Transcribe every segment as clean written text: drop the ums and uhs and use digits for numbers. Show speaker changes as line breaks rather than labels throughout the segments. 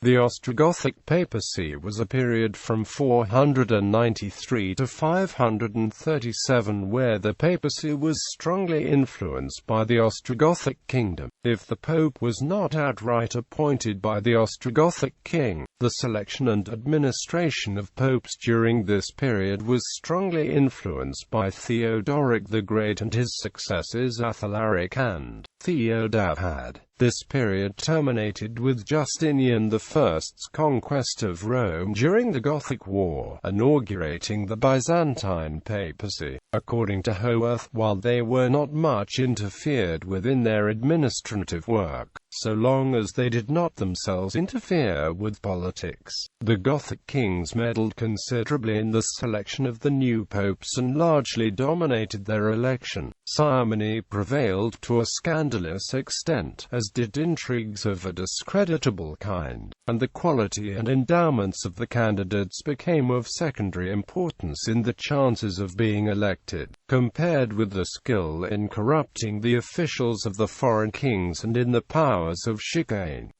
The Ostrogothic Papacy was a period from 493 to 537 where the papacy was strongly influenced by the Ostrogothic Kingdom. If the pope was not outright appointed by the Ostrogothic king, the selection and administration of popes during this period was strongly influenced by Theodoric the Great and his successors Athalaric and Theodahad. This period terminated with Justinian I's conquest of Rome during the Gothic War, inaugurating the Byzantine Papacy. According to Howorth, while they were not much interfered with in their administrative work, so long as they did not themselves interfere with politics, the Gothic kings meddled considerably in the selection of the new popes and largely dominated their election. Simony prevailed to a scandalous extent, as did intrigues of a discreditable kind, and the quality and endowments of the candidates became of secondary importance in the chances of being elected, compared with the skill in corrupting the officials of the foreign kings and in the powers of chicane.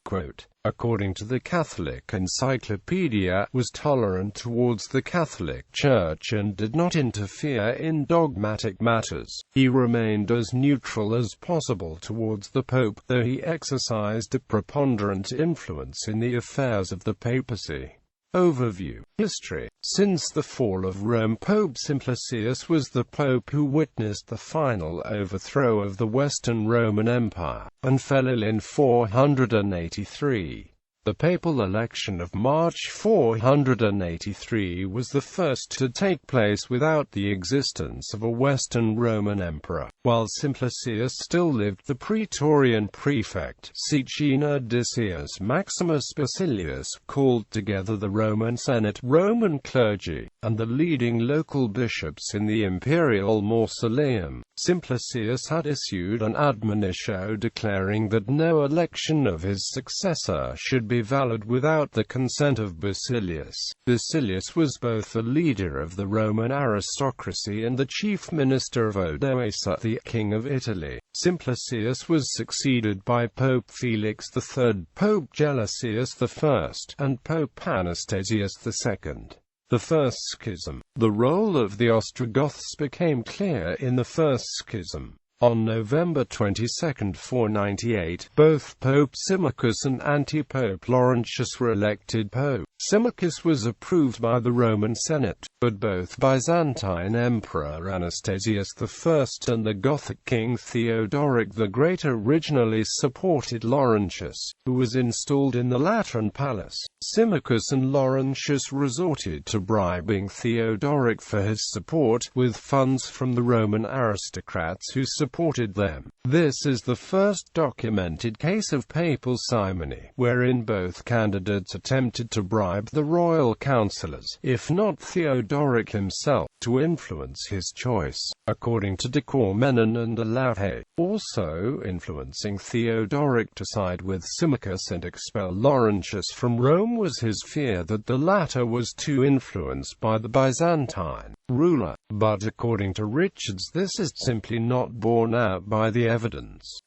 According to the Catholic Encyclopedia, was tolerant towards the Catholic Church and did not interfere in dogmatic matters. He remained as neutral as possible towards the Pope, though he exercised a preponderant influence in the affairs of the papacy. Overview. History. Since the fall of Rome, Pope Simplicius was the pope who witnessed the final overthrow of the Western Roman Empire, and fell ill in 483. The papal election of March 483 was the first to take place without the existence of a Western Roman emperor. While Simplicius still lived, the Praetorian prefect, Caecina Decius Maximus Basilius, called together the Roman Senate, Roman clergy, and the leading local bishops in the imperial mausoleum. Simplicius had issued an admonitio declaring that no election of his successor should be valid without the consent of Basilius. Basilius was both the leader of the Roman aristocracy and the chief minister of Odoacer, the King of Italy. Simplicius was succeeded by Pope Felix III, Pope Gelasius I, and Pope Anastasius II. The First Schism. The role of the Ostrogoths became clear in the First Schism. On November 22, 498, both Pope Symmachus and anti-Pope Laurentius were elected pope. Symmachus was approved by the Roman Senate, but both Byzantine Emperor Anastasius I and the Gothic king Theodoric the Great originally supported Laurentius, who was installed in the Lateran Palace. Symmachus and Laurentius resorted to bribing Theodoric for his support, with funds from the Roman aristocrats who supported them. This is the first documented case of papal simony, wherein both candidates attempted to bribe the royal councillors, if not Theodoric himself, to influence his choice. According to De Cormenin and de Lauthe, also influencing Theodoric to side with Symmachus and expel Laurentius from Rome was his fear that the latter was too influenced by the Byzantine ruler. But according to Richards, this is simply not borne out by the evidence.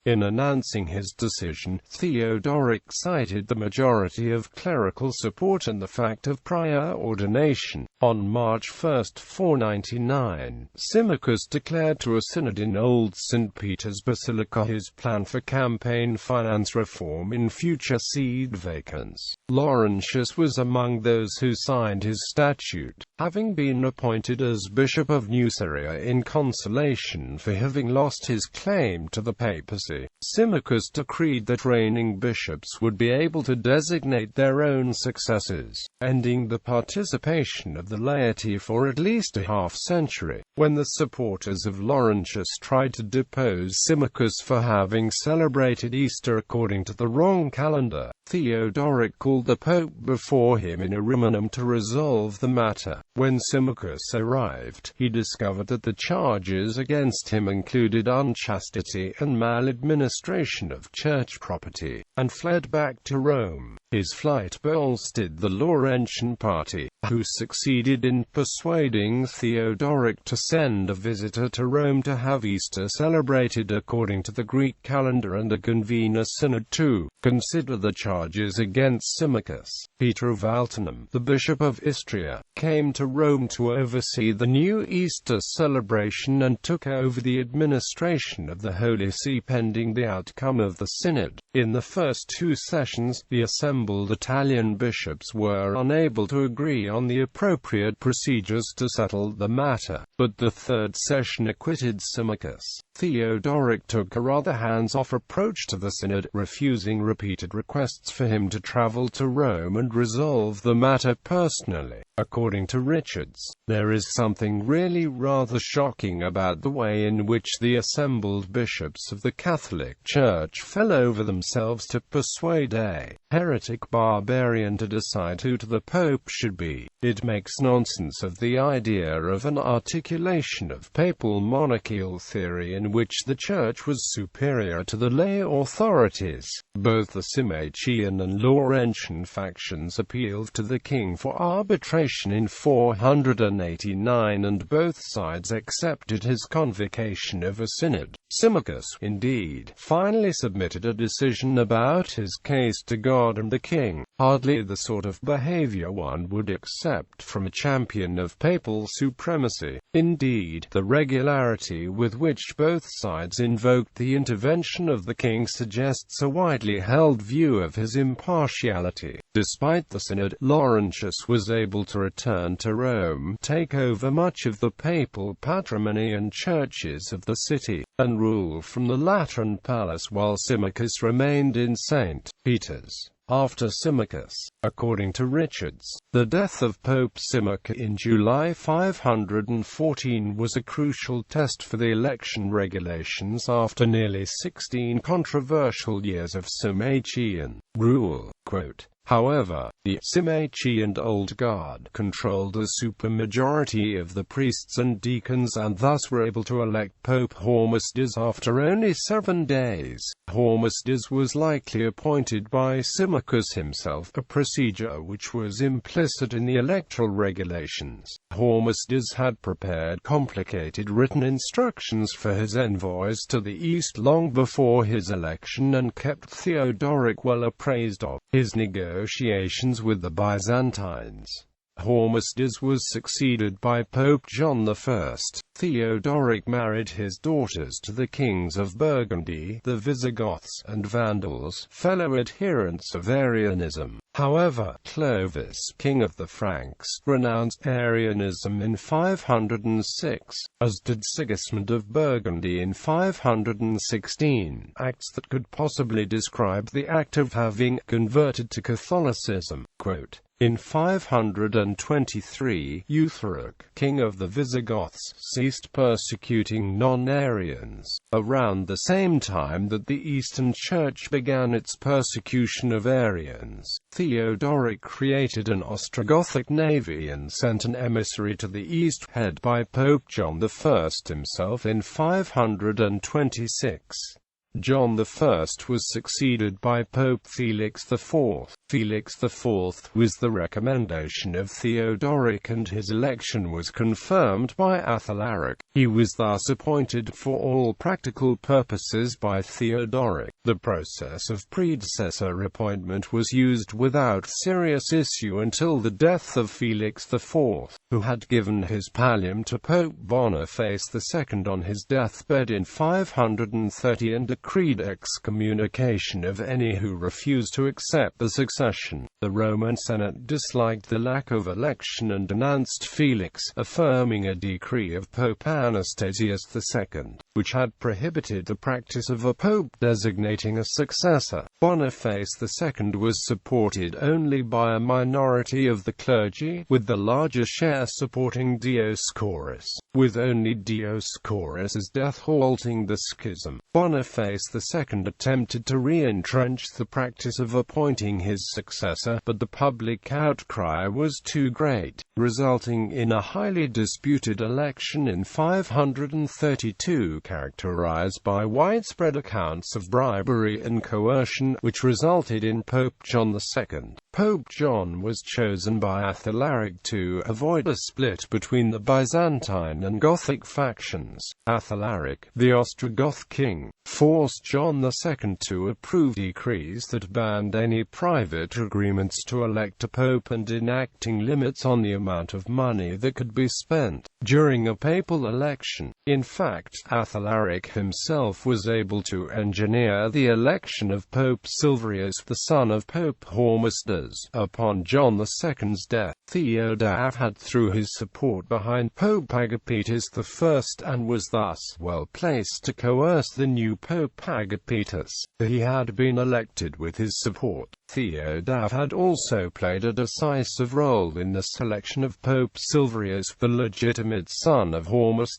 In announcing his decision, Theodoric cited the majority of clerical support and the fact of prior ordination. On March 1, 499, Symmachus declared to a synod in Old St. Peter's Basilica his plan for campaign finance reform in future seed vacants. Laurentius was among those who signed his statute, having been appointed as Bishop of Nuceria in consolation for having lost his claim to the papacy. Symmachus decreed that reigning bishops would be able to designate their own successors, ending the participation of the laity for at least a half-century. When the supporters of Laurentius tried to depose Symmachus for having celebrated Easter according to the wrong calendar, Theodoric called the Pope before him in Ariminum to resolve the matter. When Symmachus arrived, he discovered that the charges against him included unchastity and maladministration of church property, and fled back to Rome. His flight bolstered the Laurentian party, who succeeded in persuading Theodoric to send a visitor to Rome to have Easter celebrated according to the Greek calendar and to convene a synod to consider the charges against Symmachus. Peter of Altinum, the bishop of Istria, came to Rome to oversee the new Easter celebration and took over the administration of the Holy See pending the outcome of the synod. In the first two sessions, the assembled Italian bishops were unable to agree on the appropriate procedures to settle the matter, but the third session acquitted Symmachus. Theodoric took a rather hands-off approach to the synod, refusing repeated requests for him to travel to Rome and resolve the matter personally. According to Richards, there is something really rather shocking about the way in which the assembled bishops of the Catholic Church fell over themselves to persuade a heretic barbarian to decide who the Pope should be. It makes nonsense of the idea of an articulation of papal monarchical theory in which the Church was superior to the lay authorities. Both the Symmachine and Laurentian factions appealed to the king for arbitration in 489, and both sides accepted his convocation of a synod. Symmachus, indeed, finally submitted a decision about his case to God and the king, hardly the sort of behavior one would accept from a champion of papal supremacy. Indeed, the regularity with which both sides invoked the intervention of the king suggests a widely held view of his impartiality. Despite the synod, Laurentius was able to return to Rome, take over much of the papal patrimony and churches of the city, and rule from the Lateran Palace while Symmachus remained in St. Peter's. After Symmachus, according to Richards, the death of Pope Symmachus in July 514 was a crucial test for the election regulations after nearly 16 controversial years of Symmachine rule. Quote, however, the Symmachine Old Guard controlled a supermajority of the priests and deacons and thus were able to elect Pope Hormisdas after only 7 days. Hormisdas was likely appointed by Symmachus himself, a procedure which was implicit in the electoral regulations. Hormisdas had prepared complicated written instructions for his envoys to the east long before his election and kept Theodoric well appraised of his negotiations with the Byzantines. Hormisdas was succeeded by Pope John I. Theodoric married his daughters to the kings of Burgundy, the Visigoths and Vandals, fellow adherents of Arianism. However, Clovis, king of the Franks, renounced Arianism in 506, as did Sigismund of Burgundy in 516, acts that could possibly describe the act of having converted to Catholicism. Quote, in 523, Athalaric, king of the Visigoths, ceased persecuting non-Arians, around the same time that the Eastern Church began its persecution of Arians. Theodoric created an Ostrogothic navy and sent an emissary to the east, headed by Pope John I himself in 526. John I was succeeded by Pope Felix IV. Felix IV was the recommendation of Theodoric and his election was confirmed by Athalaric. He was thus appointed for all practical purposes by Theodoric. The process of predecessor appointment was used without serious issue until the death of Felix IV, who had given his pallium to Pope Boniface II on his deathbed in 530 and decreed excommunication of any who refused to accept the succession. The Roman Senate disliked the lack of election and denounced Felix, affirming a decree of Pope Anastasius II, which had prohibited the practice of a pope designating a successor. Boniface II was supported only by a minority of the clergy, with the larger share supporting Dioscorus. with only Dioscorus's death halting the schism. Boniface II attempted to re-entrench the practice of appointing his successor, but the public outcry was too great, resulting in a highly disputed election in 532 characterized by widespread accounts of bribery and coercion, which resulted in Pope John II. Pope John was chosen by Athalaric to avoid a split between the Byzantine and Gothic factions. Athalaric, the Ostrogoth king, forced John II to approve decrees that banned any private agreements to elect a pope and enacting limits on the amount of money that could be spent during a papal election. In fact, Athalaric himself was able to engineer the election of Pope Silverius, the son of Pope Howorth. Upon John II's death, Theodahad threw his support behind Pope Agapetus I and was thus well placed to coerce the new Pope Agapetus. He had been elected with his support. Theodahad also played a decisive role in the selection of Pope Silverius, the legitimate son of Howorth.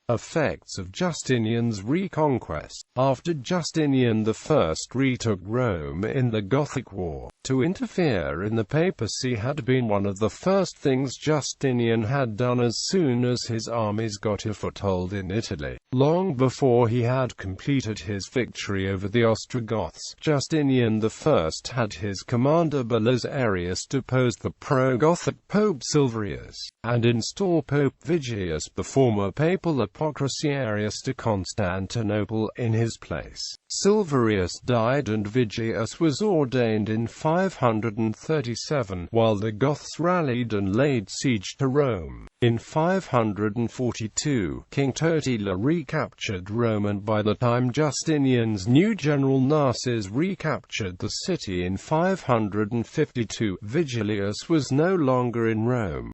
Effects of Justinian's Reconquest. After Justinian I retook Rome in the Gothic War, to interfere in the papacy had been one of the first things Justinian had done as soon as his armies got a foothold in Italy. Long before he had completed his victory over the Ostrogoths, Justinian I had his commander Belisarius depose the pro-Gothic Pope Silverius, and install Pope Vigius, the former papal Apocrisiarius de Constantinople, in his place. Silverius died and Vigius was ordained in 537, while the Goths rallied and laid siege to Rome. In 542, King Totila recaptured Rome, and by the time Justinian's new general Narses recaptured the city in 552, Vigilius was no longer in Rome.